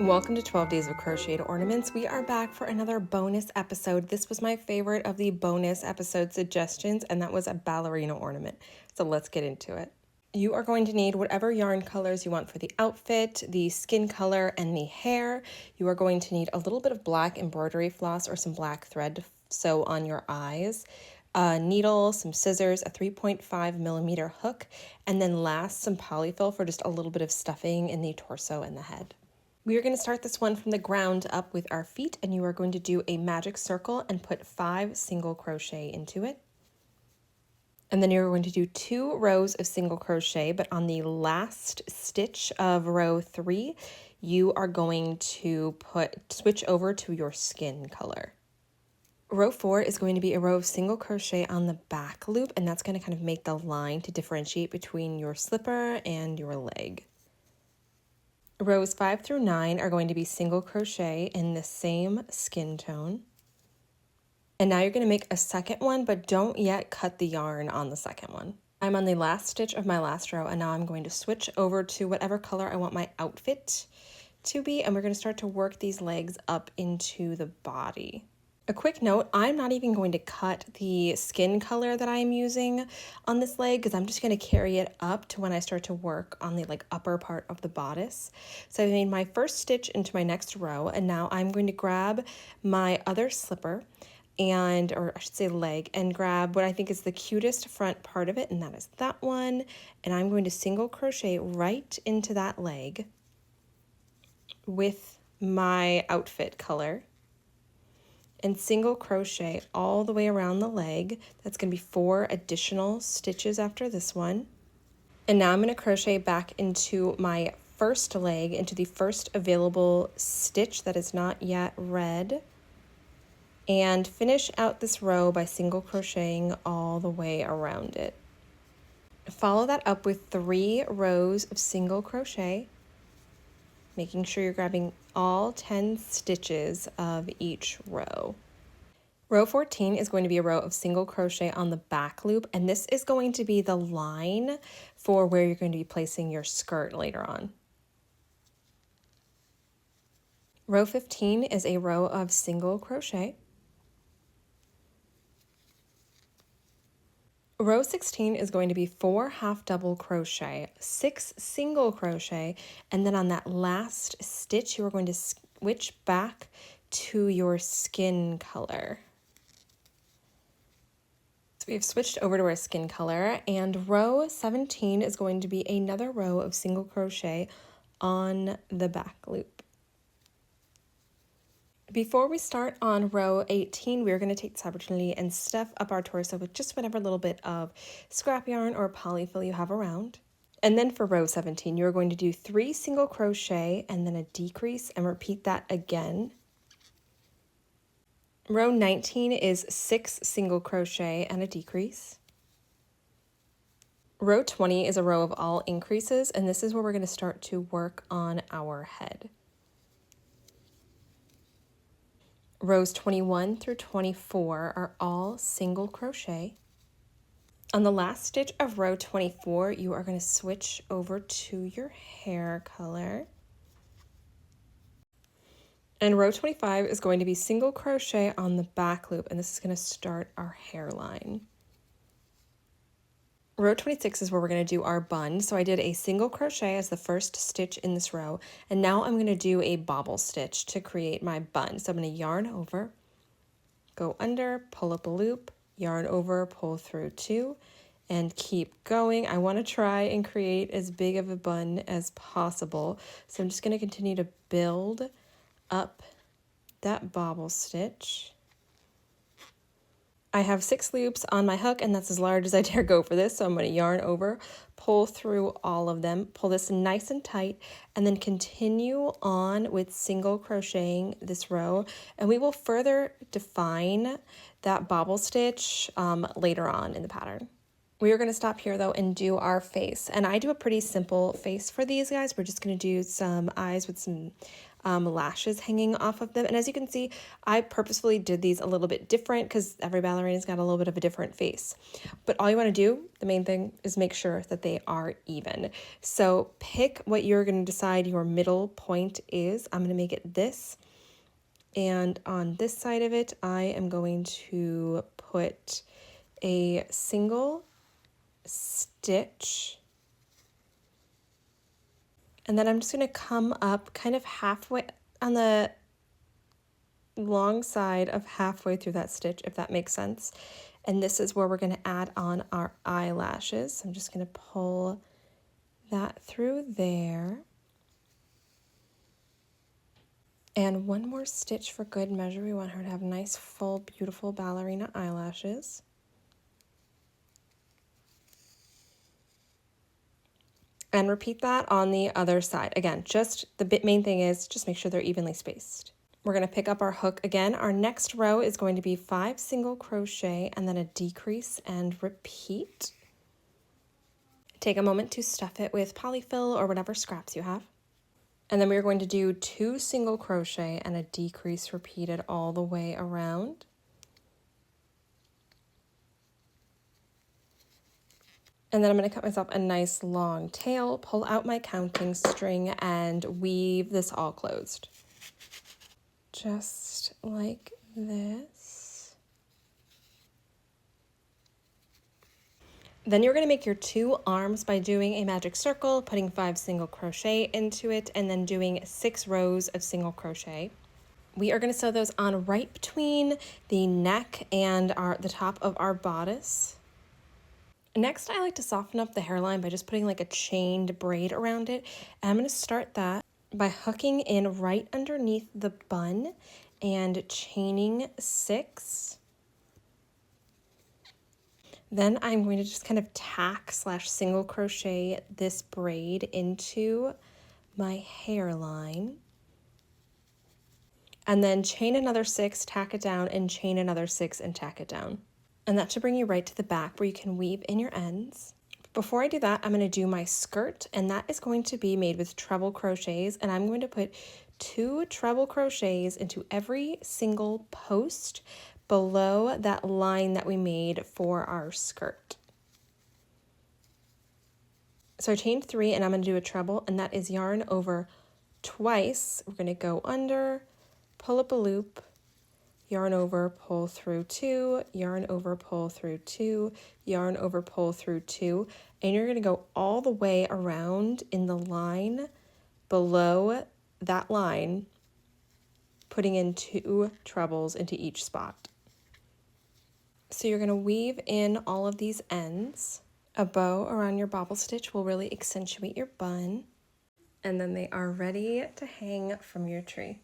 Welcome to 12 Days of Crocheted Ornaments. We are back for another bonus episode. This was my favorite of the bonus episode suggestions, and that was a ballerina ornament. So let's get into it. You are going to need whatever yarn colors you want for the outfit, the skin color, and the hair. You are going to need a little bit of black embroidery floss or some black thread to sew on your eyes, a needle, some scissors, a 3.5mm hook, and then last, some polyfill for just a little bit of stuffing in the torso and the head. We are going to start this one from the ground up with our feet, and you are going to do a magic circle and put 5 single crochet into it. And then you're going to do 2 rows of single crochet, but on the last stitch of row 3, you are going to switch over to your skin color. Row 4 is going to be a row of single crochet on the back loop, and that's going to kind of make the line to differentiate between your slipper and your leg. Rows 5 through 9 are going to be single crochet in the same skin tone. And now you're going to make a second one, but don't yet cut the yarn on the second one. I'm on the last stitch of my last row, and now I'm going to switch over to whatever color I want my outfit to be, and we're going to start to work these legs up into the body. A quick note, I'm not even going to cut the skin color that I'm using on this leg because I'm just going to carry it up to when I start to work on the upper part of the bodice. So I made my first stitch into my next row, and now I'm going to grab my other slipper or I should say leg, and grab what I think is the cutest front part of it, and that is that one. And I'm going to single crochet right into that leg with my outfit color, and single crochet all the way around the leg. That's going to be 4 additional stitches after this one. And now I'm going to crochet back into my first leg, into the first available stitch that is not yet red, and finish out this row by single crocheting all the way around it. Follow that up with 3 rows of single crochet, making sure you're grabbing all 10 stitches of each row. Row 14 is going to be a row of single crochet on the back loop, and this is going to be the line for where you're going to be placing your skirt later on. Row 15 is a row of single crochet. Row 16 is going to be 4 half double crochet, 6 single crochet, and then on that last stitch you are going to switch back to your skin color. So we have switched over to our skin color, and row 17 is going to be another row of single crochet on the back loop. Before we start on row 18, we're going to take this opportunity and stuff up our torso with just whatever little bit of scrap yarn or polyfill you have around. And then for row 17, you're going to do 3 single crochet and then a decrease, and repeat that again. Row 19 is 6 single crochet and a decrease. Row 20 is a row of all increases, and this is where we're going to start to work on our head. Rows 21 through 24 are all single crochet. On the last stitch of row 24, you are going to switch over to your hair color. And row 25 is going to be single crochet on the back loop, and this is going to start our hairline. Row 26 is where we're going to do our bun. So I did a single crochet as the first stitch in this row, and now I'm going to do a bobble stitch to create my bun. So I'm going to yarn over, go under, pull up a loop, yarn over, pull through 2, and keep going. I want to try and create as big of a bun as possible. So I'm just going to continue to build up that bobble stitch. I have 6 loops on my hook, and that's as large as I dare go for this. So I'm going to yarn over, pull through all of them, pull this nice and tight, and then continue on with single crocheting this row. And we will further define that bobble stitch later on in the pattern. We are going to stop here though and do our face. And I do a pretty simple face for these guys. We're just going to do some eyes with some lashes hanging off of them. And as you can see, I purposefully did these a little bit different because every ballerina's got a little bit of a different face. But all you want to do, the main thing, is make sure that they are even. So pick what you're going to decide your middle point is. I'm going to make it this. And on this side of it, I am going to put a single stitch. And then I'm just going to come up kind of halfway on the long side of halfway through that stitch, if that makes sense. And this is where we're going to add on our eyelashes. I'm just going to pull that through there. And one more stitch for good measure. We want her to have nice, full, beautiful ballerina eyelashes. And repeat that on the other side. Again, just the main thing is just make sure they're evenly spaced. We're going to pick up our hook again. Our next row is going to be 5 single crochet and then a decrease and repeat. Take a moment to stuff it with polyfill or whatever scraps you have. And then we're going to do 2 single crochet and a decrease repeated all the way around. And then I'm going to cut myself a nice long tail, pull out my counting string, and weave this all closed. Just like this. Then you're going to make your 2 arms by doing a magic circle, putting 5 single crochet into it, and then doing 6 rows of single crochet. We are going to sew those on right between the neck and the top of our bodice. Next, I like to soften up the hairline by just putting like a chained braid around it. And I'm going to start that by hooking in right underneath the bun and chaining 6. Then I'm going to just kind of tack / single crochet this braid into my hairline. And then chain another 6, tack it down, and chain another 6 and tack it down. And that should bring you right to the back where you can weave in your ends. Before I do that, I'm going to do my skirt, and that is going to be made with treble crochets, and I'm going to put 2 treble crochets into every single post below that line that we made for our skirt. So I chained 3, and I'm going to do a treble, and that is yarn over twice. We're going to go under, pull up a loop, yarn over, pull through 2, yarn over, pull through 2, yarn over, pull through 2, and you're going to go all the way around in the line below that line, putting in 2 trebles into each spot. So you're going to weave in all of these ends. A bow around your bobble stitch will really accentuate your bun, and then they are ready to hang from your tree.